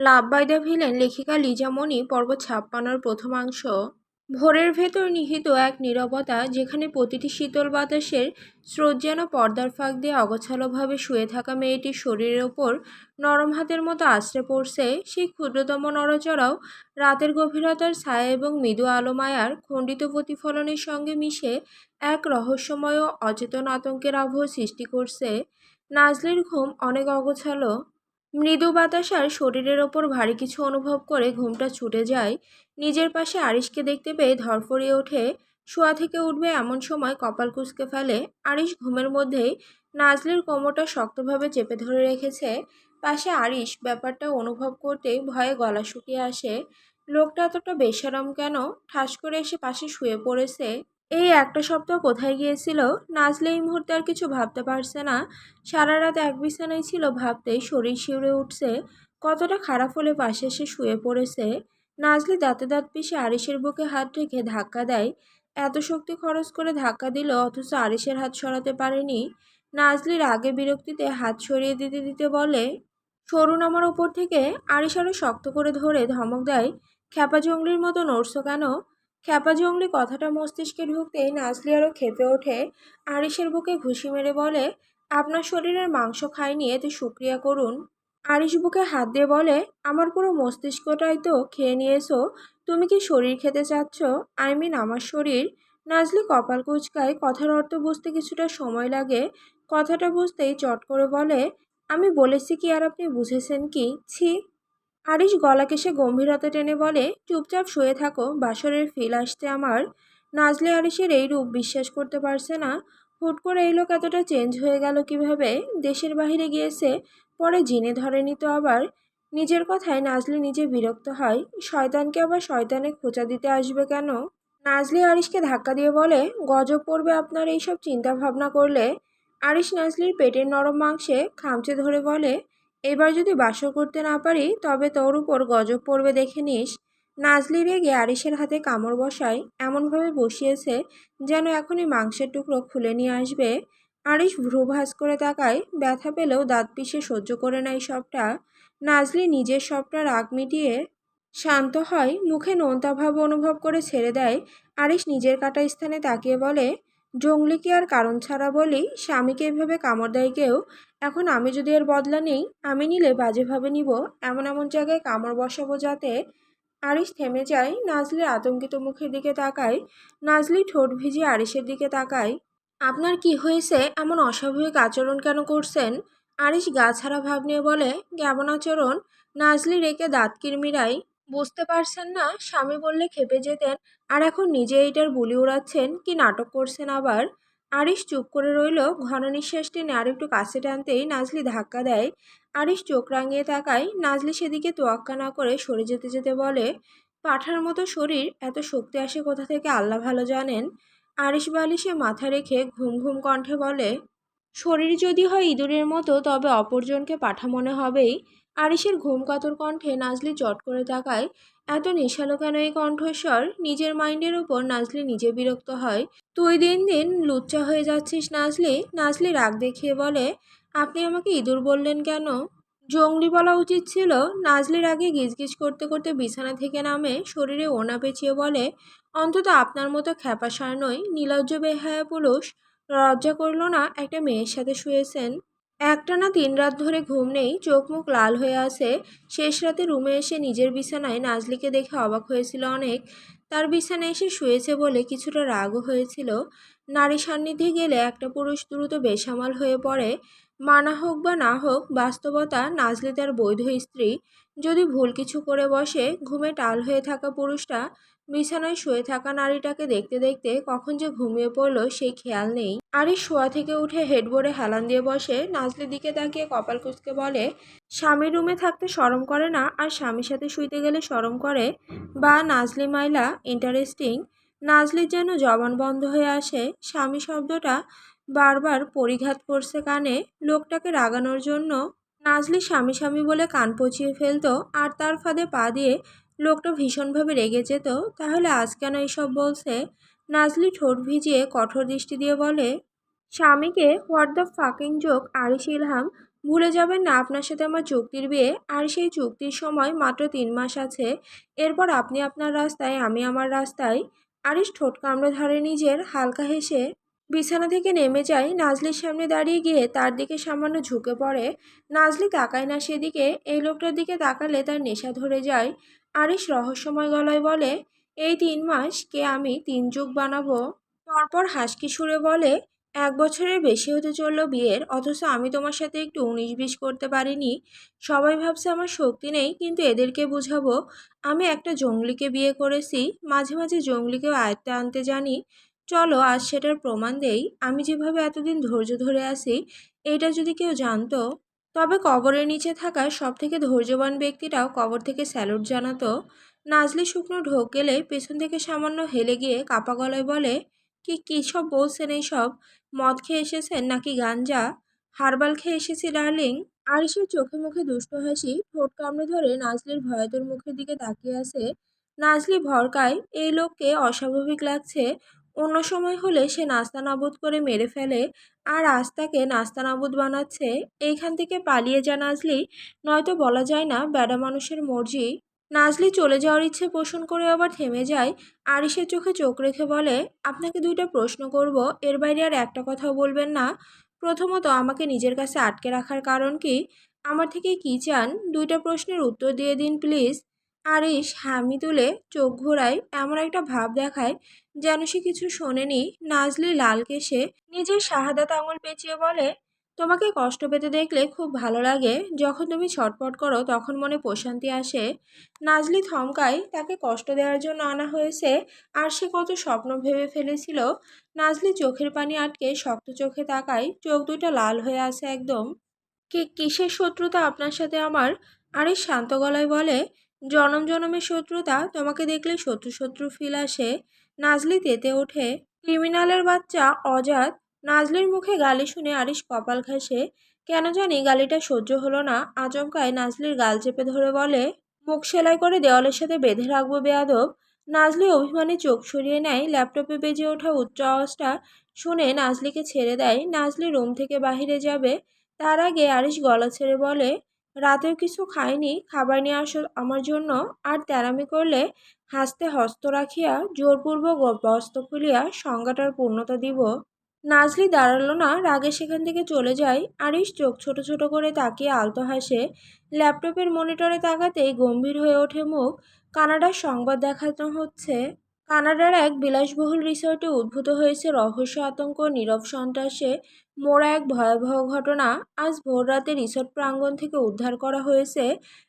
Love by the villain লেখিকা লিজা মনি পর্ব ৫৬-র প্রথমাংশ। ভোরের ভেতর নিহিত এক নীরবতা, যেখানে প্রতিটি শীতল বাতাসের স্রোত যেন পর্দার ফাঁক দিয়ে অগোছালোভাবে শুয়ে থাকা মেয়েটির শরীরের ওপর নরম হাতের মতো আছড়ে পড়ছে। সেই ক্ষুদ্রতম নড়াচড়াও রাতের গভীরতার ছায়া এবং মৃদু আলোমায়ার খণ্ডিত প্রতিফলনের সঙ্গে মিশে এক রহস্যময় ও অচেতন আতঙ্কের আবহ সৃষ্টি করছে। নাজলির ঘুম অনেক অগোছালো। মৃদু বাতাসার শরীরের ওপর ভারী কিছু অনুভব করে ঘুমটা ছুটে যায়। নিজের পাশে আরিশকে দেখতে পেয়ে ধরফরিয়ে ওঠে। শোয়া থেকে উঠবে এমন সময় কপাল কুঁচকে ফেলে। আরিশ ঘুমের মধ্যেই নাজলির কোমরটা শক্তভাবে চেপে ধরে রেখেছে। পাশে আরিশ ব্যাপারটা অনুভব করতেই ভয়ে গলা শুকিয়ে আসে। লোকটা এতটা বেশরম কেন? ঠাস করে এসে পাশে শুয়ে পড়েছে। এই একটা সপ্তাহ কোথায় গিয়েছিল? নাজলে এই মুহূর্তে আর কিছু ভাবতে পারছে না। সারা রাত এক বিছানায় ছিল, ভাবতেই শরীর শিউরে উঠছে। কতটা খারাপ হলে পাশে এসে শুয়ে পড়েছে। নাজলি দাঁতে দাঁত পিষে আরিশের বুকে হাত রেখে ধাক্কা দেয়। এত শক্তি খরচ করে ধাক্কা দিল, অথচ আরিশের হাত সরাতে পারেনি। নাজলির আগে বিরক্তিতে হাত সরিয়ে দিতে দিতে বলে, সরুন আমার ওপর থেকে। আরিশ আরো শক্ত করে ধরে ধমক দেয়, খ্যাপা জঙ্গলির মতো নড়ছো কেন? খ্যাপা জঙ্গলি কথাটা মস্তিষ্কে ঢুকতেই নাজলি আরও ক্ষেপে ওঠে। আরিশের বুকে ঘুষি মেরে বলে, আপনার শরীরের মাংস খায়নি, এতে শুক্রিয়া করুন। আরিশ বুকে হাত দিয়ে বলে, আমার পুরো মস্তিষ্কটাই তো খেয়ে নিয়েছো। তুমি কি শরীর খেতে চাচ্ছ? আই মিন আমার শরীর। নাজলি কপাল কুঁচকায়। কথার অর্থ বুঝতে কিছুটা সময় লাগে। কথাটা বুঝতেই চট করে বলে, আমি বলেছি কি আর আপনি বুঝেছেন কি? ছি। আরিশ গলা কেশে গম্ভীরতা টেনে বলে, চুপচাপ শুয়ে থাকো, বাসরের ফিল আসছে আমার। নাজলে আরিশের এই রূপ বিশ্বাস করতে পারছে না। হুট করে এই লোক এতটা চেঞ্জ হয়ে গেল কিভাবে? দেশের বাইরে গিয়েছে, পরে জিনে ধরেনি তো আবার? নিজের কথায় নাজলি নিজে বিরক্ত হয়। শয়তানকে আবার শয়তানে খোঁচা দিতে আসবে কেন? নাজলি আরিশকে ধাক্কা দিয়ে বলে, গজব পড়বে আপনার এইসব চিন্তা ভাবনা করলে। আরিশ নাজলির পেটের নরম মাংসে খামচে ধরে বলে, এবার যদি বাসর করতে না পারি তবে তোর উপর গজব পড়বে, দেখে নিস। নাজলি রেগে আরিশের হাতে কামড় বসায়, এমনভাবে বসিয়েছে যেন এখনই মাংসের টুকরো খুলে নিয়ে আসবে। আরিশ ভ্রু ভাঁজ করে তাকায়। ব্যথা পেলেও দাঁত পিষে সহ্য করে নেয় সবটা। নাজলি নিজের সবটা রাগ মিটিয়ে শান্ত হয়, মুখে নোনতা ভাব অনুভব করে ছেড়ে দেয়। আরিশ নিজের কাটা স্থানে তাকিয়ে বলে, জঙ্গলি কি আর কারণ ছাড়া বলি স্বামীকে এভাবে কামড় দেয় কেউ? এখন আমি যদি এর বদলা নেই, আমি নিলে বাজেভাবে নিব, এমন এমন জায়গায় কামড় বসাবো যাতে। আরিশ থেমে যায়। নাজলির আতঙ্কিত মুখের দিকে তাকায়। নাজলি ঠোঁট ভিজিয়ে আরিশের দিকে তাকায়। আপনার কি হয়েছে? এমন অস্বাভাবিক আচরণ কেন করছেন? আরিশ গা ছাড়া ভাব নিয়ে বলে, কেমন আচরণ? নাজলি রেখে দাঁত কিরমিরায়। বুঝতে পারছেন না? স্বামী বললে খেপে যেতেন, আর এখন নিজে এইটার বুলি উড়াচ্ছেন। কি নাটক করছেন আবার? আরিশ চুপ করে রইল। ঘন নিঃশ্বাস টেনে আর একটু কাছে টানতেই নাজলি ধাক্কা দেয়। আরিশ চোখ রাঙিয়ে তাকায়। নাজলি সেদিকে তোয়াক্কা না করে সরে যেতে যেতে বলে, পাঠার মতো শরীর, এত শক্তি আসে কোথা থেকে আল্লাহ ভালো জানেন। আরিশ বালিশে মাথা রেখে ঘুম ঘুম কণ্ঠে বলে, শরীর যদি হয় ইঁদুরের মতো তবে অপরজনকে পাঠা মনে হবেই। আরিশের ঘুম কাতর কণ্ঠে নাজলি চট করে তাকায়। এত নেশালো কেন এই কণ্ঠস্বর? নিজের মাইন্ডের ওপর নাজলি নিজে বিরক্ত হয়। তুই দিন দিন লুচ্চা হয়ে যাচ্ছিস নাজলি। নাজলি রাগ দেখিয়ে বলে, আপনি আমাকে ইঁদুর বললেন কেন? জংলি বলা উচিত ছিল। নাজলির আগে গিজগিজ করতে করতে বিছানা থেকে নামে, শরীরে ওড়না পেঁচিয়ে বলে, অন্তত আপনার মতো খ্যাপাসার নই, নির্লজ্জ বেহায়া পুরুষ। লজ্জা করল না? একটা মেয়ের সাথে শুয়েছেন। একটানা 3 রাত ধরে ঘুম নেই, চোখ মুখ লাল হয়ে আছে। শেষ রাতে রুমে এসে নিজের বিছানায় নাজলিকে দেখে অবাক হয়েছিল অনেক। তার বিছানায় এসে শুয়েছে বলে কিছুটা রাগও হয়েছিল। নারী সান্নিধ্যে গেলে একটা পুরুষ দ্রুত বেসামাল হয়ে পড়ে। মানা হোক বা না হোক, বাস্তবতা, নাজলি তার বৈধ স্ত্রী। যদি ভুল কিছু করে বসে, ঘুমে টাল হয়ে থাকা পুরুষটা বিছানায় শুয়ে থাকা নারীটাকে দেখতে দেখতে কখন যে ঘুমিয়ে পড়ল সেই খেয়াল নেই। আরিশ শোয়া থেকে উঠে হেডবোর্ডে হেলান দিয়ে বসে। নাজলির দিকে তাকিয়ে কপাল কুঁচকে বলে, স্বামীর রুমে থাকতে শরম করে না, আর স্বামীর সাথে শুইতে গেলে শরম করে? বা নাজলি মাইলা ইন্টারেস্টিং। নাজলির যেন জবান বন্ধ হয়ে আসে। স্বামী শব্দটা বারবার পরিঘাত করছে কানে। লোকটাকে রাগানোর জন্য নাজলি স্বামী স্বামী বলে কান পচিয়ে ফেলতো, আর তার ফাঁদে পা দিয়ে লোকটা ভীষণভাবে রেগে যেত। তাহলে আজ কেন এইসব বলছে? নাজলি ঠোঁট ভিজিয়ে কঠোর দৃষ্টি দিয়ে বলে, স্বামীকে what the fucking joke Arish Ilham. ভুলে যাবেন না আপনার সাথে আমার চুক্তির বিয়ে, আর সেই চুক্তির সময় মাত্র 3 মাস আছে। এরপর আপনি আপনার রাস্তায়, আমি আমার রাস্তায়। আরিশ ঠোঁট কামড়ে ধরে নিজের, হালকা হেসে বিছানা থেকে নেমে যায়, নাজলির সামনে দাঁড়িয়ে গিয়ে তার দিকে সামান্য ঝুঁকে পড়ে। নাজলি তাকায় না সেদিকে, এই লোকটার দিকে তাকালে তার নেশা ধরে যায়। আরিশ রহস্যময় গলায় বলে, এই 3 মাস কে আমি 3 যুগ বানাবো। পরপর হাসকি সুরে বলে, 1 বছরের বেশি হতে চললো বিয়ের, অথচ আমি তোমার সাথে একটু 19-20 করতে পারিনি। সবাই ভাবছে আমার শক্তি নেই, কিন্তু এদেরকে বুঝাবো আমি একটা জঙ্গলিকে বিয়ে করেছি, মাঝে মাঝে জঙ্গলিকেও আয়ত্তে আনতে জানি। চলো আজ সেটার প্রমাণ দেই। আমি যেভাবে এতদিন ধৈর্য ধরে আছি, এটা যদি কেউ জানতো, তবে কবরের নিচে থাকা সব থেকে ধৈর্যবান ব্যক্তিটাও কবর থেকে স্যালুট জানাতো। নাজলি শুকনো ঢোক গেলে পেছন থেকে সামান্য হেলে গিয়ে কাপা গলায় বলে, কী সব বলছেন এইসব? মদ খেয়ে এসেছেন নাকি গাঞ্জা? হার্বাল খেয়ে এসেছি ডার্লিং। আরিশের চোখে মুখে দুষ্ট হাসি, ঠোঁট কামড়ে ধরে নাজলির ভয়াতুর মুখের দিকে তাকিয়ে আছে। নাজলি ভরকায়, এই লোককে অস্বাভাবিক লাগছে। অন্য সময় হলে সে নাস্তানাবুদ করে মেরে ফেলে, আর আজ তাকে নাস্তানাবুদ বানাচ্ছে। এইখান থেকে পালিয়ে যা নাজলি, নয়তো বলা যায় না বেডা মানুষের মর্জি। নাজলি চলে যাওয়ার ইচ্ছে পোষণ করে আবার থেমে যায়। আরিশের চোখে চোখ রেখে বলে, আপনাকে 2টা প্রশ্ন করব, এর বাইরে আর একটা কথাও বলবেন না। প্রথমত, আমাকে নিজের কাছে আটকে রাখার কারণ কি? আমার থেকে কি চান? 2টা প্রশ্নের উত্তর দিয়ে দিন প্লিজ। আরিশ হামি তুলে চোখ ঘোরায়, এমন একটা ভাব দেখায় যেন সে কিছু শোনেনি। নাজলি লাল কেশে নিজের শাহাদাত আঙুল পেঁচিয়ে বলে, তোমাকে কষ্ট পেতে দেখলে খুব ভালো লাগে। যখন তুমি ছটফট করো তখন মনে প্রশান্তি আসে। নাজলি থমকায়, তাকে কষ্ট দেওয়ার জন্য আনা হয়েছে, আর সে কত স্বপ্ন ভেবে ফেলেছিল। নাজলি চোখের পানি আটকে শক্ত চোখে তাকায়, চোখ দুটো লাল হয়ে আছে একদম। কিসের শত্রুতা আপনার সাথে আমার? আরে শান্ত গলায় বলে, জনম জনমের শত্রুতা, তোমাকে দেখলে শত্রু শত্রু ফিল আসে। নাজলি তেতে ওঠে, ক্রিমিনালের বাচ্চা, অজাত। নাজলির মুখে গালি শুনে আরিশ কপাল ঘাসে। কেন জানি গালিটা সহ্য হলো না। আচমকায় নাজলির গাল চেপে ধরে বলে, মুখ সেলাই করে দেওয়ালের সাথে বেঁধে রাখবো বেয়াদব। নাজলি অভিমানী চোখ সরিয়ে নেয়। ল্যাপটপে বেজে ওঠা উচ্চ আওয়াজটা শুনে নাজলিকে ছেড়ে দেয়। নাজলি রুম থেকে বাহিরে যাবে, তার আগে আরিশ গলা ছেড়ে বলে, রাতেও কিছু খাইনি, খাবার নিয়ে আসো আমার জন্য। আর তেরামি করলে হাসতে হস্ত রাখিয়া জোরপূর্বক বস্ত্র খুলিয়া সংজ্ঞাটার পূর্ণতা দিব। নাজলি দাঁড়ালো না, রাগে সেখান থেকে চলে যায়। আরিশ চোখ ছোট ছোট করে তাকিয়ে আলতো হাসে। ল্যাপটপের মনিটরে তাকাতেই গম্ভীর হয়ে ওঠে মুখ। কানাডার সংবাদ দেখানো হচ্ছে, কানাডার এক বিলাসবহুল রিসর্টে উদ্ভূত হয়েছে রহস্য, আতঙ্ক, নীরব সন্ত্রাসে মোড়া এক ভয়াবহ ঘটনা। আজ ভোররাতে রিসর্ট প্রাঙ্গণ থেকে উদ্ধার করা হয়েছে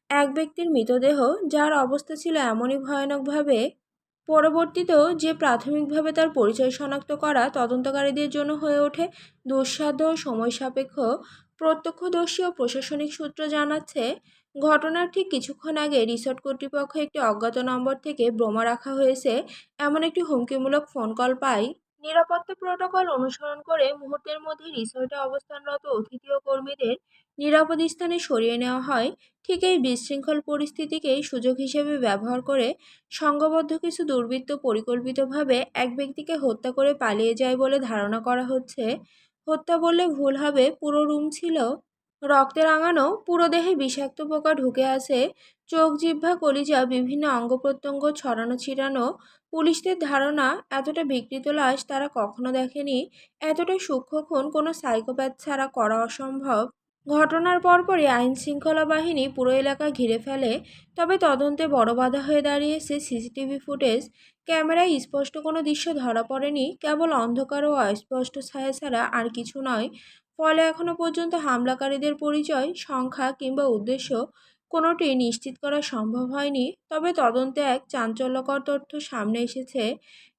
এক ব্যক্তির মৃতদেহ, যার অবস্থা ছিল এমনই ভয়ানকভাবে পরবর্তীতেও যে প্রাথমিকভাবে তার পরিচয় শনাক্ত করা তদন্তকারীদের জন্য হয়ে ওঠে দুঃসাধ্য ও সময় সাপেক্ষ। প্রত্যক্ষদর্শী ও প্রশাসনিক সূত্র জানাচ্ছে, ঘটনার ঠিক কিছুক্ষণ আগে রিসর্ট কর্তৃপক্ষ একটি অজ্ঞাত নম্বর থেকে বোমা রাখা হয়েছে এমন একটি হুমকিমূলক ফোন কল পায়। নিরাপত্তা প্রোটোকল অনুসরণ করে মুহূর্তের মধ্যে রিসর্টে অবস্থানরত অতিথি ও কর্মীদের নিরাপদ স্থানে সরিয়ে নেওয়া হয়। ঠিক এই বিশৃঙ্খল পরিস্থিতিকেই সুযোগ হিসেবে ব্যবহার করে সংঘবদ্ধ কিছু দুর্বৃত্ত পরিকল্পিতভাবে এক ব্যক্তিকে হত্যা করে পালিয়ে যায় বলে ধারণা করা হচ্ছে। হত্যা বললে ভুল হবে, পুরো রুম ছিল রক্তে রাঙানো, পুরো দেহে বিষাক্ত পোকা ঢুকে আছে, চোখ, জিহ্বা, কলিজা, বিভিন্ন অঙ্গ প্রত্যঙ্গ ছড়ানো ছিটানো। পুলিশদের ধারণা, এতটা বিকৃত লাশ তারা কখনো দেখেনি। এতটা সূক্ষ্ম খুন কোনো সাইকোপ্যাথ ছাড়া করা অসম্ভব। ঘটনার পরপরই আইন শৃঙ্খলা বাহিনী পুরো এলাকা ঘিরে ফেলে। তবে তদন্তে বড় বাধা হয়ে দাঁড়িয়েছে সিসিটিভি ফুটেজ। ক্যামেরায় স্পষ্ট কোনো দৃশ্য ধরা পড়েনি, কেবল অন্ধকার ও অস্পষ্ট ছায়া ছাড়া আর কিছু নয়। ফলে এখনো পর্যন্ত হামলাকারীদের পরিচয়, সংখ্যা কিংবা উদ্দেশ্য কোনোটি নিশ্চিত করা সম্ভব হয়নি। তবে তদন্তে এক চাঞ্চল্যকর তথ্য সামনে এসেছে।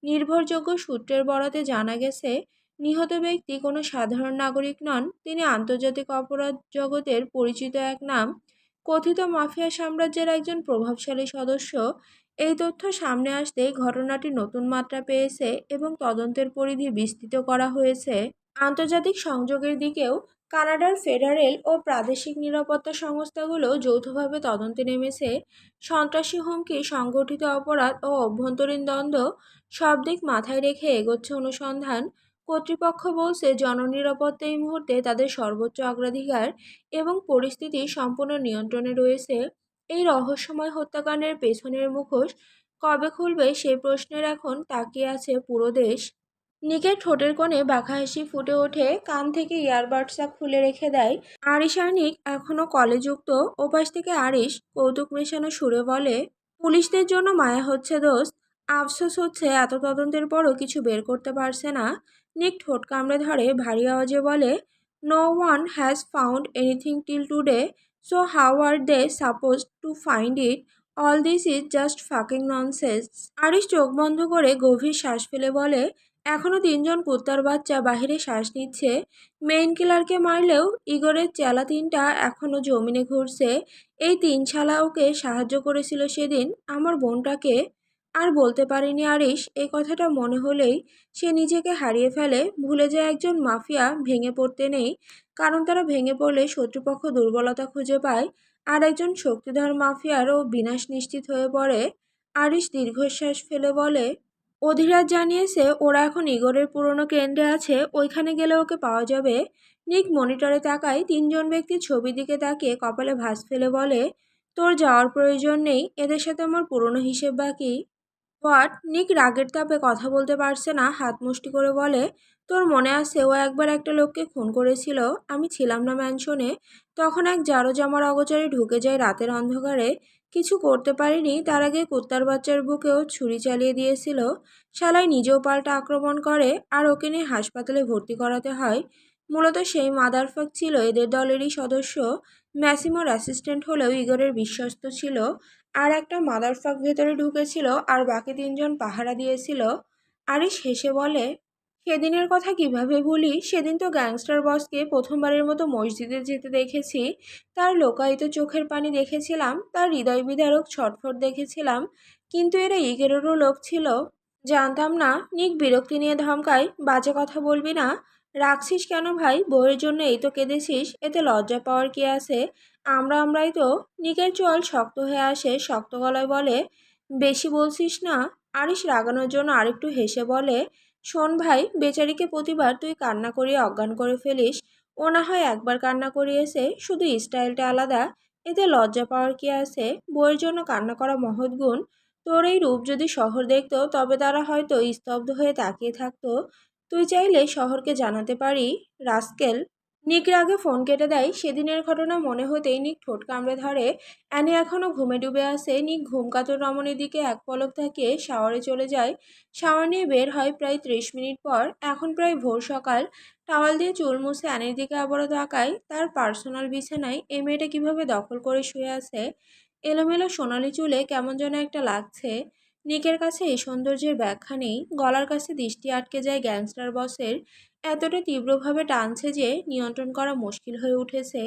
নির্ভরযোগ্য সূত্রের বরাতে জানা গেছে, নিহত ব্যক্তি কোনো সাধারণ নাগরিক নন, তিনি আন্তর্জাতিক অপরাধ জগতের পরিচিত এক নাম, কথিত মাফিয়া সাম্রাজ্যের একজন প্রভাবশালী সদস্য। এই তথ্য সামনে আসতেই ঘটনাটি নতুন মাত্রা পেয়েছে এবং তদন্তের পরিধি বিস্তৃত করা হয়েছে আন্তর্জাতিক সংযোগের দিকেও। কানাডার ফেডারেল ও প্রাদেশিক নিরাপত্তা সংস্থাগুলো যৌথভাবে তদন্তে নেমেছে। সন্ত্রাসী হুমকি, সংগঠিত অপরাধ ও অভ্যন্তরীণ দ্বন্দ্ব, সব দিক মাথায় রেখে এগোচ্ছে অনুসন্ধান। কর্তৃপক্ষ বলছে জননিরাপত্তা এই মুহূর্তে তাদের সর্বোচ্চ অগ্রাধিকার এবং পরিস্থিতি সম্পূর্ণ নিয়ন্ত্রণে রয়েছে। এই রহস্যময় হত্যাকাণ্ডের পেছনের মুখোশ কবে খুলবে সেই প্রশ্নের এখন তাকিয়ে আছে পুরো দেশ। নিকের ঠোঁটের কোণে বাঁকা হাসি ফুটে ওঠে, কান থেকে ইয়ারবাডসটা খুলে রেখে দেয়। আরিশ আর নিক এখনো কলেযুক্ত। ওপাশ থেকে আরিশ কৌতুক মেশানো সুরে বলে, পুলিশদের জন্য মায়া হচ্ছে দোস্ত। আফসোস হচ্ছে এত তদন্তের পরও কিছু বের করতে পারছে না। নিক ঠোঁট কামড়ে ধরে ভারী আওয়াজে বলে, no one has found anything till today, so how are they suppose to find it? All this is just fucking nonsense. Arish চোখ বন্ধ করে গভীর শ্বাস ফেলে বলে, এখনো তিনজন কুত্তার বাচ্চা বাহিরে শ্বাস নিচ্ছে। মেইন কিলারকে মারলেও ইগরের চেলা তিনটা এখনো জমিনে ঘুরছে। এই তিন শালা ওকে সাহায্য করেছিল সেদিন আমার বোনটাকে। আর বলতে পারেনি আরিশ এই কথাটা মনে হলেই সে নিজেকে হারিয়ে ফেলে, ভুলে যায় একজন মাফিয়া ভেঙে পড়তে নেই, কারণ তারা ভেঙে পড়লে শত্রুপক্ষ দুর্বলতা খুঁজে পায়, আর একজন শক্তিধর মাফিয়ারও বিনাশ নিশ্চিত হয়ে পড়ে। আরিশ দীর্ঘশ্বাস ফেলে বলে, অধিরাজ জানিয়েছে ওরা এখন ইগরের পুরনো কেন্দ্রে আছে, ওইখানে গেলে ওকে পাওয়া যাবে। নিক মনিটরে তাকায় তিনজন ব্যক্তির ছবির দিকে তাকিয়ে কপালে ভাঁজ ফেলে বলে, তোর যাওয়ার প্রয়োজন নেই, এদের সাথে আমার পুরনো হিসেব বাকি। হোয়াট? নিক রাগের তাপে কথা বলতে পারছে না, হাত মুষ্টি করে বলে, তোর মনে আছে ও একবার একটা লোককে খুন করেছিল? আমি ছিলাম না ম্যানশনে, তখন এক জারো জামার অগোচরে ঢুকে যায় রাতের অন্ধকারে। কিছু করতে পারিনি, তার আগে কুত্তার বাচ্চার বুকেও ছুরি চালিয়ে দিয়েছিল। শালায় নিজেও পাল্টা আক্রমণ করে, আর ওকে নিয়ে হাসপাতালে ভর্তি করাতে হয়। মূলত সেই মাদারফাক ছিল এদের দলেরই সদস্য। ম্যাসিমোর অ্যাসিস্ট্যান্ট হলেও ইগরের বিশ্বস্ত ছিল। আর একটা মাদারফাক ভেতরে ঢুকেছিল আর বাকি তিনজন পাহারা দিয়েছিল। আরিশ হেসে বলে, সেদিনের কথা কিভাবে ভুলি? সেদিন তো গ্যাংস্টার বসকে প্রথমবারের মতো মসজিদে যেতে দেখেছি, তার লোকায়িত চোখের পানি দেখেছিলাম, তার হৃদয় বিদারক ছটফট দেখেছিলাম, কিন্তু এরা ইগেরেরও লোক ছিল। জানতাম না। নিক বিরক্তি নিয়ে ধমকায়, বাজে কথা বলবি না। রাখছিস কেন ভাই? বউয়ের জন্য এই তো কেঁদেছিস, এতে লজ্জা পাওয়ার কি আছে? আমরাই তো। নিকের চোয়াল শক্ত হয়ে আসে, শক্ত গলায় বলে, বেশি বলছিস না। আরিশ রাগানোর জন্য আরেকটু হেসে বলে, শোন ভাই, বেচারিকে প্রতিবার তুই কান্না করিয়ে অজ্ঞান করে ফেলিস। ও না হয় একবার কান্না করিয়েছে, শুধু স্টাইলটা আলাদা। এতে লজ্জা পাওয়ার কি আছে? বউয়ের জন্য কান্না করা মহৎ গুণ। তোর এই রূপ যদি শহর দেখতো তবে তারা হয়তো স্তব্ধ হয়ে তাকিয়ে থাকতো। তুই চাইলে শহরকে জানাতে পারি, রাস্কেল। নিক রাগে ফোন কেটে দেয়। সেদিনের ঘটনা মনে হতেই নিক ঠোঁট কামড়ে ধরে। অ্যানি এখনো ঘুমে ডুবে আছে। নিক ঘুমকাতর রমণীর দিকে এক পলক তাকিয়ে শাওয়ারে চলে যায়। শাওয়ার নিয়ে বের হয় প্রায় 30 মিনিট পর। এখন প্রায় ভোর সকাল। টাওয়াল দিয়ে চুল মুছে অ্যানির দিকে আবারও তাকায়। তার পার্সোনাল বিছানায় এই মেয়েটা কিভাবে দখল করে শুয়ে আছে। এলোমেলো সোনালি চুলে কেমন যেন একটা লাগছে। নিকের কাছে এই সৌন্দর্যের ব্যাখ্যা নেই। গলার কাছে দৃষ্টি আটকে যায় গ্যাংস্টার বসের, এতটা তীব্রভাবে টানছে যে নিয়ন্ত্রণ করা মুশকিল হয়ে উঠেছে।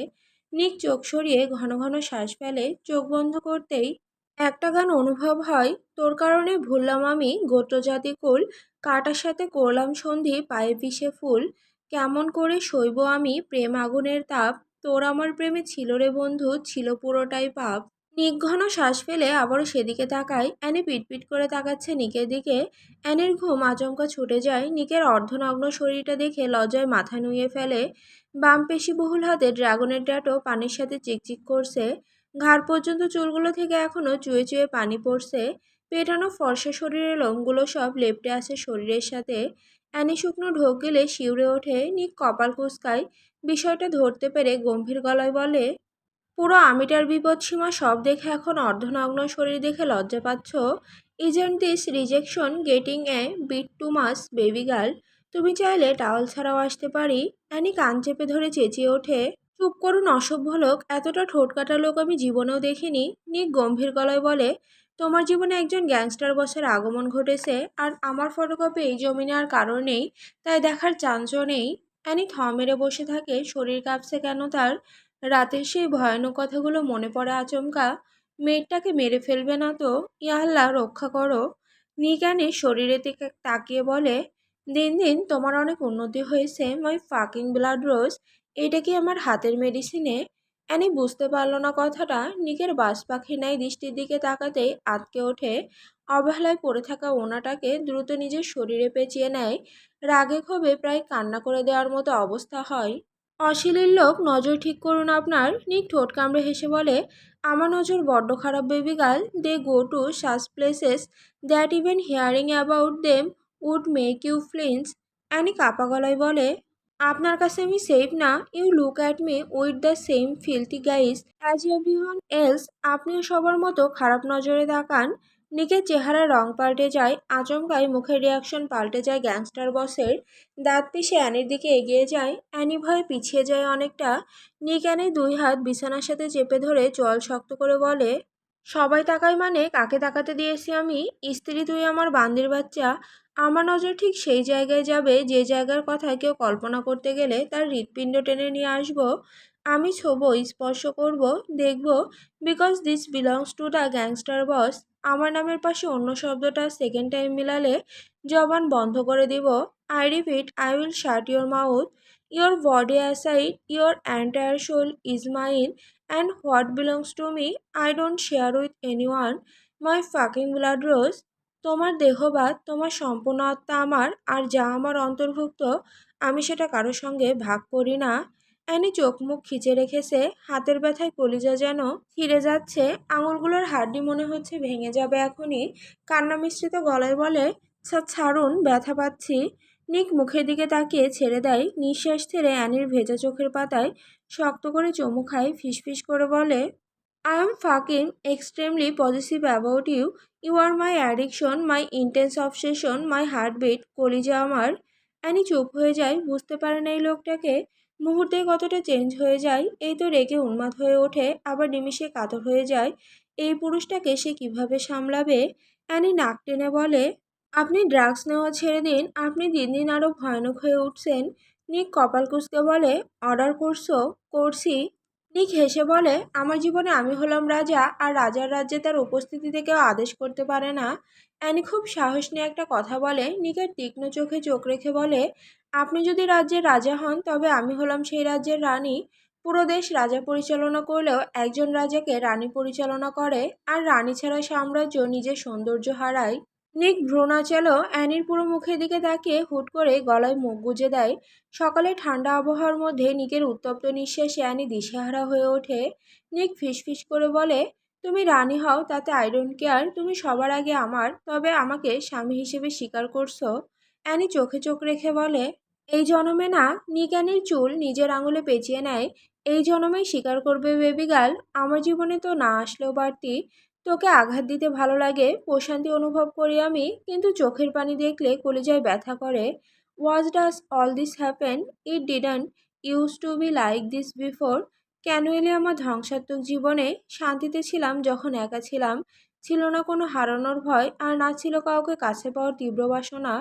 নিক চোখ সরিয়ে ঘন ঘন শ্বাস ফেলে। চোখ বন্ধ করতেই একটা গান অনুভব হয়, তোর কারণে ভুললাম আমি গোত্রজাতি কুল, কাটার সাথে করলাম সন্ধি পায়ে পিষে ফুল, কেমন করে সইব আমি প্রেম আগুনের তাপ, তোর আমার প্রেমে ছিল রে বন্ধু, ছিল পুরোটাই পাপ। নিক ঘন শ্বাস ফেলে আবারও সেদিকে তাকায়। অ্যানি পিটপিট করে তাকাচ্ছে নিকের দিকে। অ্যানির ঘুম আচমকা ছুটে যায়। নিকের অর্ধনগ্ন শরীরটা দেখে লজ্জায় মাথা নুয়ে ফেলে। বাম পেশিবহুল হাতে ড্রাগনের ট্যাটু পানির সাথে চিকচিক করছে। ঘাড় পর্যন্ত চুলগুলো থেকে এখনো চুয়ে চুয়ে পানি পড়ছে। পেটানো ফর্সা শরীরের লোমগুলো সব লেপ্টে আছে শরীরের সাথে। অ্যানি শুকনো ঢোক গেলে শিউরে ওঠে। নিক কপাল কুঁচকায়। বিষয়টা ধরতে পেরে গম্ভীর গলায় বলে, পুরো আমিটার বিপদসীমা সব দেখে এখন অর্ধনগ্ন শরীর দেখে লজ্জা পাচ্ছ? Isn't this rejection getting a bit too much baby girl? তুমি চাইলে টাওয়াল ছাড়াও আসতে পারি। অ্যানি কান চেপে ধরে চেঁচিয়ে ওঠে, চুপ করুন অসভ্য লোক, এতটা ঠোঁট কাটা লোক আমি জীবনেও দেখিনি। নিক গম্ভীর গলায় বলে, তোমার জীবনে একজন গ্যাংস্টার বসের আগমন ঘটেছে, আর আমার ফটোকপি এই জমিনে আর কারোর নেই, তাই দেখার চান্সও নেই। অ্যানি থ মেরে বসে থাকে। শরীর কাঁপছে কেন তার। রাতের সেই ভয়ানক কথাগুলো মনে পড়ে আচমকা। মেয়েটাকে মেরে ফেলবে না তো? ইয়া আল্লাহ রক্ষা করো। নিগানের শরীরের দিকে তাকিয়ে বলে, দিন দিন তোমার অনেক উন্নতি হয়েছে মাই ফাকিং ব্লাড রোজ। এটা কি আমার হাতের মেডিসিনে? অ্যানি বুঝতে পারল না কথাটা। নিকের বাজ পাখির ন্যায় দৃষ্টির দিকে তাকাতেই আঁতকে ওঠে। অবহেলায় পড়ে থাকা ওনাটাকে দ্রুত নিজের শরীরে পেঁচিয়ে নেয়। রাগে ক্ষোভে প্রায় কান্না করে দেওয়ার মতো অবস্থা হয়। অশ্লীল লোক, নজর ঠিক করুন আপনার। নিক ঠোঁট কামড়ে হেসে বলে, আমার নজর বড্ড খারাপ baby girl. They go to such places that even hearing about them would make you flinch. Annie কাপা গলায় বলে, আপনার কাছে আমি সেফ না। You look at me with the same filthy gaze as everyone else. আপনিও সবার মতো খারাপ নজরে তাকান। নিকের চেহারার রং পাল্টে যায়। আচমকাই মুখের রিয়াকশন পাল্টে যায় গ্যাংস্টার বসের। দাঁত পিষে অ্যানির দিকে এগিয়ে যায়। অ্যানি ভয়ে পিছিয়ে যায় অনেকটা। নিক অ্যানির দুই হাত বিছানার সাথে চেপে ধরে চোয়াল শক্ত করে বলে, সবাই তাকায় মানে কাকে তাকাতে দিয়েছি আমি? স্ত্রী তুই আমার বান্দির বাচ্চা। আমার নজর ঠিক সেই জায়গায় যাবে যে জায়গার কথা কেউ কল্পনা করতে গেলে তার হৃৎপিণ্ড টেনে নিয়ে আসবো। আমি ছোবো, স্পর্শ করব, দেখব। Because this belongs to the gangster boss. আমার নামের পাশে অন্য শব্দটা সেকেন্ড টাইম মিলালে জবান বন্ধ করে দিব। I repeat, I will shut your mouth. Your body aside, your entire soul is mine, and what belongs to me I don't share with anyone. My fucking blood rose. তোমার দেহবাদ, তোমার সম্পূর্ণ আত্মা আমার, আর যা আমার অন্তর্ভুক্ত আমি সেটা কারো সঙ্গে ভাগ করি না। অ্যানি চোখ মুখ খিচে রেখেছে। হাতের ব্যথায় কলিজা যেন ছিঁড়ে যাচ্ছে। আঙুলগুলোর হাড্ডি মনে হচ্ছে ভেঙে যাবে এখনই। কান্না মিশ্রিত গলায় বলে, ছাড়ুন, ব্যথা পাচ্ছি। নিক মুখের দিকে তাকিয়ে ছেড়ে দেয়। নিঃশ্বাস ছেড়ে অ্যানির ভেজা চোখের পাতায় শক্ত করে চুমু খায়। ফিসফিস করে বলে, I am fucking extremely possessive about you. You are my addiction, my intense obsession, my heartbeat. কলিজা আমার। অ্যানি চুপ হয়ে যায়। বুঝতে পারে না এই লোকটাকে। মুহূর্তে কতটা চেঞ্জ হয়ে যায়। এই তো রেগে উন্মাদ হয়ে ওঠে, আবার নিমিষে কাতর হয়ে যায়। এই পুরুষটাকে সে কিভাবে সামলাবে? অ্যানি নাক টেনে বলে, আপনি ড্রাগস নেওয়া ছেড়ে দিন। আপনি দিন দিন আরও ভয়ানক হয়ে উঠছেন। নিক কপাল কুঁচকে বলে, অর্ডার করছো? করছি। নিক হেসে বলে, আমার জীবনে আমি হলাম রাজা, আর রাজার রাজ্যে তার উপস্থিতিতে কেউ আদেশ করতে পারে না। অ্যানি খুব সাহস নিয়ে একটা কথা বলে। নিকের তীক্ষ্ণ চোখে চোখ রেখে বলে, আপনি যদি রাজ্যের রাজা হন তবে আমি হলাম সেই রাজ্যের রানী। পুরো দেশ রাজা পরিচালনা করলেও একজন রাজাকে রানী পরিচালনা করে, আর রানী ছাড়া সাম্রাজ্য নিজের সৌন্দর্য হারায়। নিক ভ্রু নাচালো। অ্যানির পুরো মুখের দিকে তাকিয়ে হুট করে গলায় মুখ গুজে দেয়। সকালে ঠান্ডা আবহাওয়ার মধ্যে নিকের উত্তপ্ত নিঃশ্বাসে অ্যানি দিশেহারা হয়ে ওঠে। নিক ফিসফিস করে বলে, তুমি রানী হও তাতে আই ডোন্ট কেয়ার। তুমি সবার আগে আমার। তবে আমাকে স্বামী হিসেবে স্বীকার করছো? অ্যানি চোখে চোখ রেখে বলে, এই জনমে না। নিক অ্যানির চুল নিজের আঙুলে পেঁচিয়ে নেয়। এই জনমেই স্বীকার করবে বেবি গার্ল। আমার জীবনে তো না আসলেও বাড়তি তোকে আঘাত দিতে ভালো লাগে, প্রশান্তি অনুভব করি আমি, কিন্তু চোখের পানি দেখলে কলিজায় ব্যথা করে। Was does all this happen? It didn't use to be like this before. কেন এলে আমার ধ্বংসাত্মক জীবনে? শান্তিতে ছিলাম যখন একা ছিলাম। ছিল না কোনো হারানোর ভয়, আর না ছিল কাউকে কাছে পাওয়ার তীব্র বাসনা।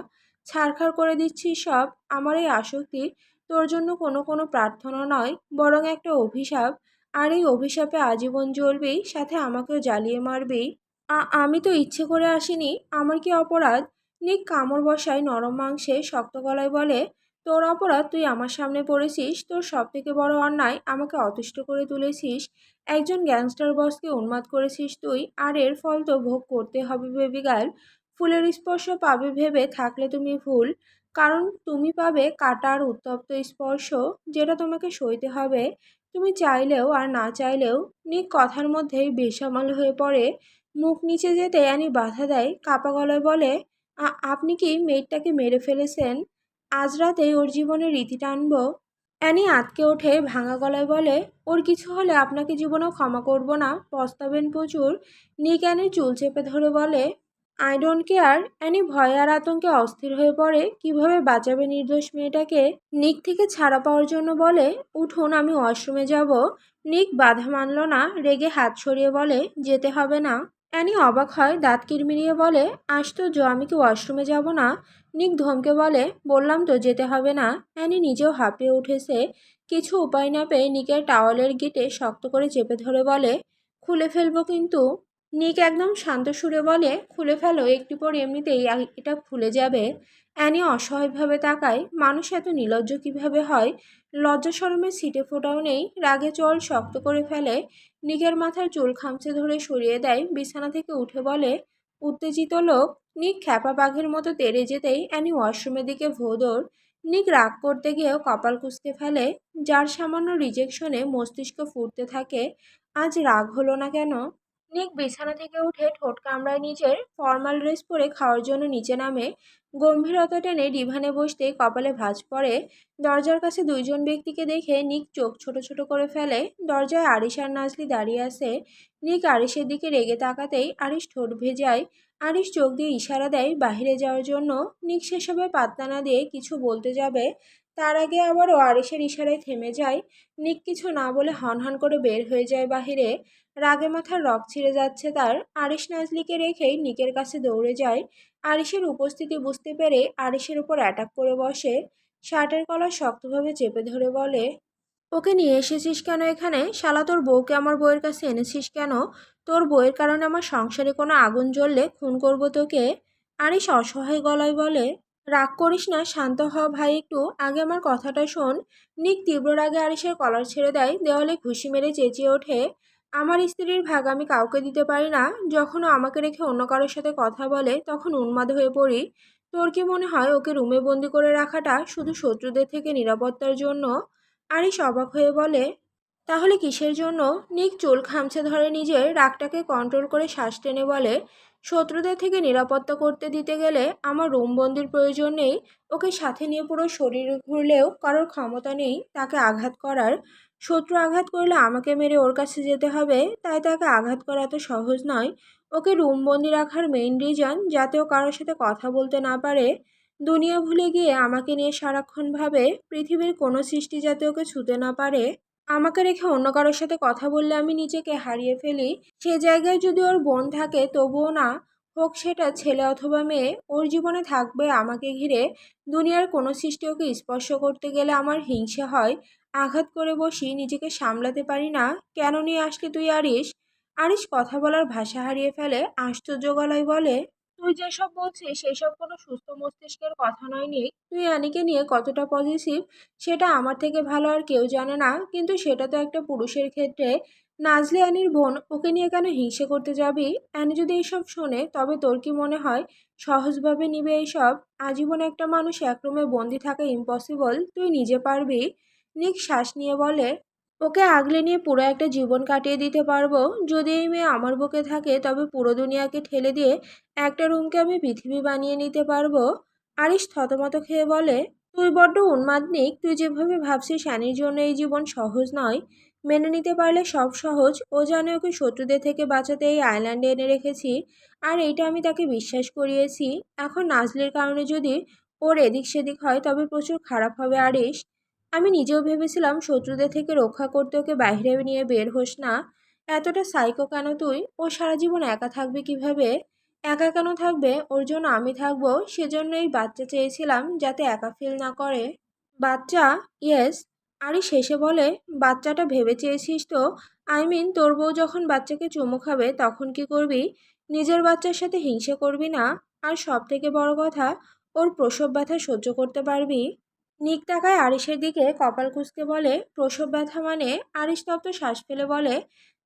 ছাড়খাড় করে দিচ্ছি সব। আমার এই আসক্তি তোর জন্য কোনো কোনো প্রার্থনা নয়, বরং একটা অভিশাপ। আর এই অভিশাপে আজীবন জ্বলবি, সাথে আমাকেও জ্বালিয়ে মারবি। আমি তো ইচ্ছে করে আসিনি। আমার কি অপরাধ? নিক কামড় বসায় নরম মাংসে। শক্ত গলায় বলে, তোর অপরাধ তুই আমার সামনে পড়েছিস। তোর সব থেকে বড় অন্যায়, আমাকে অতুষ্ট করে তুলেছিস। একজন গ্যাংস্টার বসকে উন্মাদ করেছিস তুই, আর এর ফল তো ভোগ করতে হবে বেবি গার্ল। ফুলের স্পর্শ পাবে ভেবে থাকলে তুমি ভুল। কারণ তুমি পাবে কাটার উত্তপ্ত স্পর্শ, যেটা তোমাকে সইতে হবে, তুমি চাইলেও আর না চাইলেও। নিক কথার মধ্যেই বেসামাল হয়ে পড়ে। মুখ নিচে যেতে অ্যানি বাধা দেয়। কাপা গলায় বলে, আপনি কি মেয়েটাকে মেরে ফেলেছেন? আজ রাতে ওর জীবনের রীতি টানবো। অ্যানি আঁতকে ওঠে। ভাঙা গলায় বলে, ওর কিছু হলে আপনাকে জীবনেও ক্ষমা করব না, পস্তাবেন প্রচুর। নিক অ্যানির চুল চেপে ধরে বলে, আই ডোন্ট কেয়ার। অ্যানি ভয়ে আর আতঙ্কে অস্থির হয়ে পড়ে। কিভাবে বাঁচাবে নির্দোষ মেয়েটাকে? নিক থেকে ছাড়া পাওয়ার জন্য বলে, উঠুন, আমি ওয়াশরুমে যাব। নিক বাধা মানল না। রেগে হাত সরিয়ে বলে, যেতে হবে না। অ্যানি অবাক হয়, দাঁত কিরমিরিয়ে বলে, আশ্চর্য, আমি কি ওয়াশরুমে যাব না? নিক ধমকে বলে, বললাম তো যেতে হবে না। অ্যানি নিজেও হাঁপিয়ে উঠেছে। কিছু উপায় না পেয়ে নিকের টাওয়ালের গিটে শক্ত করে চেপে ধরে বলে, খুলে ফেলবো কিন্তু। নিক একদম শান্ত সুরে বলে, খুলে ফেলো, একটু পর এমনিতেই এটা খুলে যাবে। অ্যানি অসহায়ভাবে তাকায়, মানুষ এত নির্লজ্জ কিভাবে হয়। লজ্জা শরমের ছিটে ফোঁটাও নেই, রাগে চোয়াল শক্ত করে ফেলে। নিকের মাথার চুল খামচে ধরে সরিয়ে দেয়, বিছানা থেকে উঠে বলে, উত্তেজিত লোক। নিক খ্যাপা বাঘের মতো তেড়ে যেতেই অ্যানি ওয়াশরুমের দিকে ভোঁদৌড়। নিক রাগ করতে গিয়েও কপাল কুঁচকে ফেলে। যার সামান্য রিজেকশনে মস্তিষ্ক ফুটতে থাকে, আজ রাগ হলো না কেন। নিক বিছানা থেকে উঠে ঠোঁট কামড়ায় নিজের, ফর্মাল ড্রেস পরে খাওয়ার জন্য নিচে নামে। গম্ভীরতা টেনে ডিভানে বসতে কপালে ভাঁজ পড়ে। দরজার কাছে দুইজন ব্যক্তিকে দেখে নিক চোখ ছোট ছোট করে ফেলে। দরজায় আরিশ আর নাজলি দাঁড়িয়ে আছে। নিক আরিশের দিকে রেগে তাকাতেই আরিশ ঠোঁট ভেজায়। আরিশ চোখ দিয়ে ইশারা দেয় বাহিরে যাওয়ার জন্য। নিক সেসবে পাত্তা না দিয়ে কিছু বলতে যাবে, তার আগে আবারও আরিশের ইশারায় থেমে যায়। নিক কিছু না বলে হনহন করে বের হয়ে যায় বাহিরে। রাগে মাথার রগ ছিঁড়ে যাচ্ছে তার। আরিশ নাজলিকে রেখেই নিকের কাছে দৌড়ে যায়। আরিশের উপস্থিতি বুঝতে পেরে আরিশের উপর অ্যাটাক করে বসে। শার্টের কলার শক্তভাবে চেপে ধরে বলে, ওকে নিয়ে এসেছিস কেন এখানে? শালা তোর বউকে আমার বউয়ের কাছে এনেছিস কেন? তোর বউয়ের কারণে আমার সংসারে কোনো আগুন জ্বললে খুন করব তোকে। আরিশ অসহায় গলায় বলে, রাগ করিস না, শান্ত হ ভাই একটু, আগে আমার কথাটা শোন। নিক তীব্র রাগে আরিশের কলার ছেড়ে দেয়, দেওয়ালে ঘুষি মেরে চেঁচিয়ে ওঠে, আমার স্ত্রীর ভাগ আমি কাউকে দিতে পারি না। যখন ও আমাকে রেখে অন্য কারোর সাথে কথা বলে তখন উন্মাদ হয়ে পড়ি। তোর কি মনে হয় ওকে রুমে বন্দি করে রাখাটা শুধু শত্রুদের থেকে নিরাপত্তার জন্য? আরিশ অবাক হয়ে বলে, তাহলে কিসের জন্য? নিক চুল খামচে ধরে নিজের রাগটাকে কন্ট্রোল করে শ্বাস টেনে বলে, শত্রুদের থেকে নিরাপত্তা করতে দিতে গেলে আমার রুমবন্দির প্রয়োজন নেই। ওকে সাথে নিয়ে পুরো শরীর ঘুরলেও কারোর ক্ষমতা নেই তাকে আঘাত করার। শত্রু আঘাত করলে আমাকে মেরে ওর কাছে যেতে হবে, তাই তাকে আঘাত করা এত সহজ নয়। ওকে রুমবন্দি রাখার মেইন রিজন যাতে ও কারোর সাথে কথা বলতে না পারে। দুনিয়া ভুলে গিয়ে আমাকে নিয়ে সারাক্ষণ ভাবে, পৃথিবীর কোনো সৃষ্টি যাতে ওকে ছুতে না পারে। আমাকে রেখে অন্য কারোর সাথে কথা বললে আমি নিজেকে হারিয়ে ফেলি। সে জায়গায় যদি ওর বোন থাকে তবুও না, হোক সেটা ছেলে অথবা মেয়ে, ওর জীবনে থাকবে আমাকে ঘিরে। দুনিয়ার কোনো সৃষ্টি ওকে স্পর্শ করতে গেলে আমার হিংসে হয়। আঘাত করে বসি, নিজেকে সামলাতে পারি না। কেন নিয়ে আসলি তুই আরিশ? আরিশ কথা বলার ভাষা হারিয়ে ফেলে, আশ্চর্য গলায় বলে, তুই যেসব বলছিস সেসব কোনো সুস্থ মস্তিষ্কের কথা নয় নিক। তুই অ্যানিকে নিয়ে কতটা পজিটিভ সেটা আমার থেকে ভালো আর কেউ জানে না, কিন্তু সেটা তো একটা পুরুষের ক্ষেত্রে। নাজলি অ্যানির বোন, ওকে নিয়ে কেন হিংসে করতে যাবি? অ্যানি যদি এইসব শোনে তবে তোর কি মনে হয় সহজভাবে নিবে এইসব? আজীবন একটা মানুষ এক রুমে বন্দি থাকা ইম্পসিবল, তুই নিজে পারবি? নিক শ্বাস নিয়ে বলে, ওকে আগলে নিয়ে পুরো একটা জীবন কাটিয়ে দিতে পারবো। যদি এই মেয়ে আমার বুকে থাকে তবে পুরো দুনিয়াকে ঠেলে দিয়ে একটা রুমকে আমি পৃথিবী বানিয়ে নিতে পারবো। আরিশ থতমত খেয়ে বলে, তুই বড্ড উন্মাদনিক। তুই যেভাবে ভাবছিস অ্যানির জন্য এই জীবন সহজ নয়। মেনে নিতে পারলে সব সহজ। ও জানে ওকে শত্রুদের থেকে বাঁচাতে এই আইল্যান্ডে এনে রেখেছি, আর এইটা আমি তাকে বিশ্বাস করিয়েছি। এখন নাজলের কারণে যদি ওর এদিক সেদিক হয় তবে প্রচুর খারাপ হবে আরিশ। আমি নিজেও ভেবেছিলাম শত্রুদের থেকে রক্ষা করতে ওকে বাইরে নিয়ে বের হোস না। এতটা সাইকো কেন তুই? ও সারা জীবন একা থাকবে কিভাবে? একা কেন থাকবে? ওর জন্য আমি থাকবো। সেজন্য এই বাচ্চা চেয়েছিলাম যাতে একা ফিল না করে। বাচ্চা? ইয়েস। আরে শেষে বলে, বাচ্চাটা ভেবে চেয়েছিস তো? আই মিন তোর বউ যখন বাচ্চাকে চুমু খাবে তখন কি করবি? নিজের বাচ্চার সাথে হিংসে করবি না? আর সব থেকে বড় কথা, ওর প্রসব ব্যথা সহ্য করতে পারবি? নিক তাকায় আরিশের দিকে, কপাল কুঁচকে বলে, প্রসব ব্যথা মানে? আরিশ তপ্ত শ্বাস ফেলে বলে,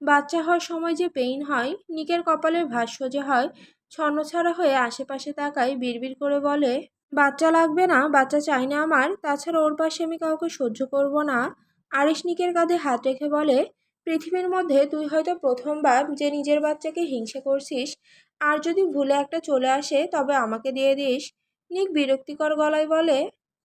বাচ্চা হওয়ার সময় যে পেইন হয়। নিকের কপালের ভাঁজ সোজা হয়, ছন্নছাড়া হয়ে আশেপাশে তাকায়, বিড়বিড় করে বলে, বাচ্চা লাগবে না, বাচ্চা চাই না আমার, তাছাড়া ওর পাশে আমি কাউকে সহ্য করব না। আরিশ নিকের কাঁধে হাত রেখে বলে, পৃথিবীর মধ্যে তুই হয়তো প্রথমবার যে নিজের বাচ্চাকে হিংসে করছিস। আর যদি ভুলে একটা চলে আসে তবে আমাকে দিয়ে দিস। নিক বিরক্তিকর গলায় বলে,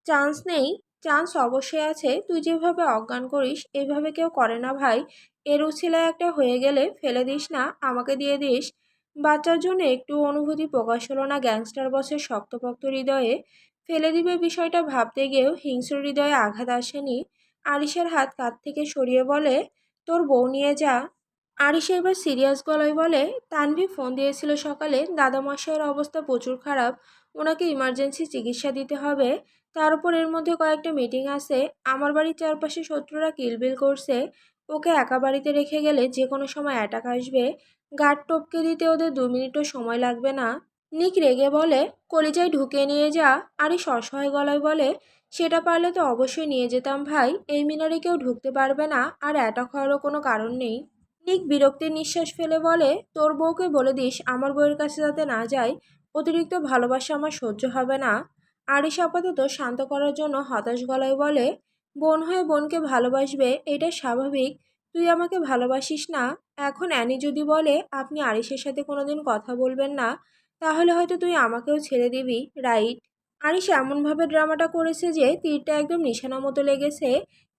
চান্স নেই? চান্স অবশ্যই আছে। তুই যেভাবে অজ্ঞান করিস এভাবে কেউ করে না ভাই। এর উছিলায় একটা হয়ে গেলে ফেলে দিস না, আমাকে দিয়ে দিস। বাচ্চার জন্য একটু অনুভূতি প্রকাশ হলো না গ্যাংস্টার বসের শক্তপোক্ত হৃদয়ে। ফেলে দিবে বিষয়টা ভাবতে গিয়েও হিংস্র হৃদয়ে আঘাত আসেনি। আরিশের হাত কাঁধ থেকে সরিয়ে বলে, তোর বউ নিয়ে যা। আরিশা এবার সিরিয়াস গলায় বলে, তানভি ফোন দিয়েছিল সকালে, দাদামশাইয়ের অবস্থা প্রচুর খারাপ। ওনাকে ইমার্জেন্সি চিকিৎসা দিতে হবে। তার উপর এর মধ্যে কয়েকটা মিটিং আছে। আমার বাড়ির চারপাশে শত্রুরা কিলবিল করছে। ওকে একা বাড়িতে রেখে গেলে যে কোনো সময় অ্যাটাক আসবে। গার্ড টপকে দিতে ওদের 2 মিনিটও সময় লাগবে না। নিক রেগে বলে, কলিজায় ঢুকে নিয়ে যা। আরিশ অসহায় গলায় বলে, সেটা পারলে তো অবশ্যই নিয়ে যেতাম ভাই, এই মিনারে কেউ ঢুকতে পারবে না, আর অ্যাটাক হওয়ারও কোনো কারণ নেই। নিক বিরক্তির নিঃশ্বাস ফেলে বলে, তোর বউকে বলে দিস আমার বউয়ের কাছে যাতে না যায়, অতিরিক্ত ভালোবাসা আমার সহ্য হবে না। আরিশ আপাতত শান্ত করার জন্য হতাশ গলায় বলে, বোন হয়ে বোনকে ভালোবাসবে এটা স্বাভাবিক, তুই আমাকে ভালোবাসিস না। এখন অ্যানি যদি বলে আপনি আরিশের সাথে কোনোদিন কথা বলবেন না, তাহলে হয়তো তুই আমাকেও ছেড়ে দিবি, রাইট? আরিশ এমনভাবে ড্রামাটা করেছে যে তীরটা একদম নিশানা মতো লেগেছে।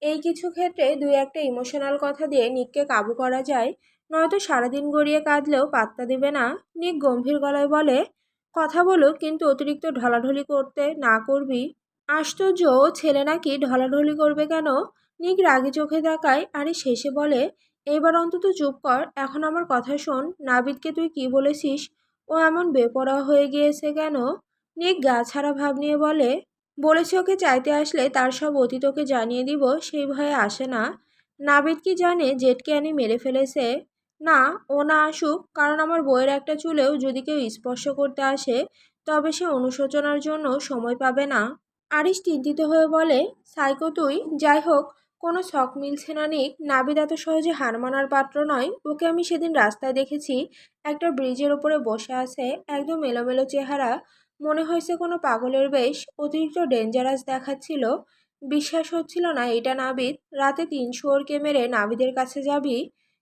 এই কিছু ক্ষেত্রে দুই একটা ইমোশনাল কথা দিয়ে নিককে কাবু করা যায়, নয়তো সারাদিন গড়িয়ে কাঁদলেও পাত্তা দিবে না। নিক গম্ভীর গলায় বলে, কথা বলো কিন্তু অতিরিক্ত ঢলাঢলি করতে না করবি। আশ্চর্য, ও ছেলে নাকি ঢলাঢলি করবে কেন? নিক রাগী চোখে তাকায় আর শেষে বলে, এবার অন্তত চুপ কর, এখন আমার কথা শোন। নাবিদকে তুই কি বলেছিস? ও এমন বেপরোয়া হয়ে গিয়েছে কেন? নিক গা ছাড়া ভাব নিয়ে বলে, বলেছি ওকে চাইতে আসলে তার সব অতীত ওকে জানিয়ে দিব, সেই ভয়ে আসে না। নাবিদ কি জানে জেটকে আনি মেরে ফেলেছে? না, ও না আসুক, কারণ আমার বইয়ের একটা চুলেও যদি কেউ স্পর্শ করতে আসে, তবে সে অনুশোচনার জন্য সময় পাবে না। আরিশ চিন্তিত হয়ে বলে, সাইকো তুই। যাই হোক, কোনো শখ মিলছে না নিক, নাবিদ এত সহজে হার মানার পাত্র নয়। ওকে আমি সেদিন রাস্তায় দেখেছি, একটা ব্রিজের ওপরে বসে আছে, একদম এলোমেলো চেহারা, মনে হয়েছে কোনো পাগলের বেশ, অতিরিক্ত ডেঞ্জারাস দেখাচ্ছিল। বিশ্বাস হচ্ছিল না এটা নাবিদ। রাতে 3 শুয়োরকে মেরে নাবিদের কাছে যাবি?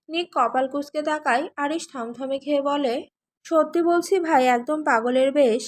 নিক কপাল কুঁচকে তাকায়। আরিশ থমথমে খেয়ে বলে, সত্যি বলছি ভাই, একদম পাগলের বেশ।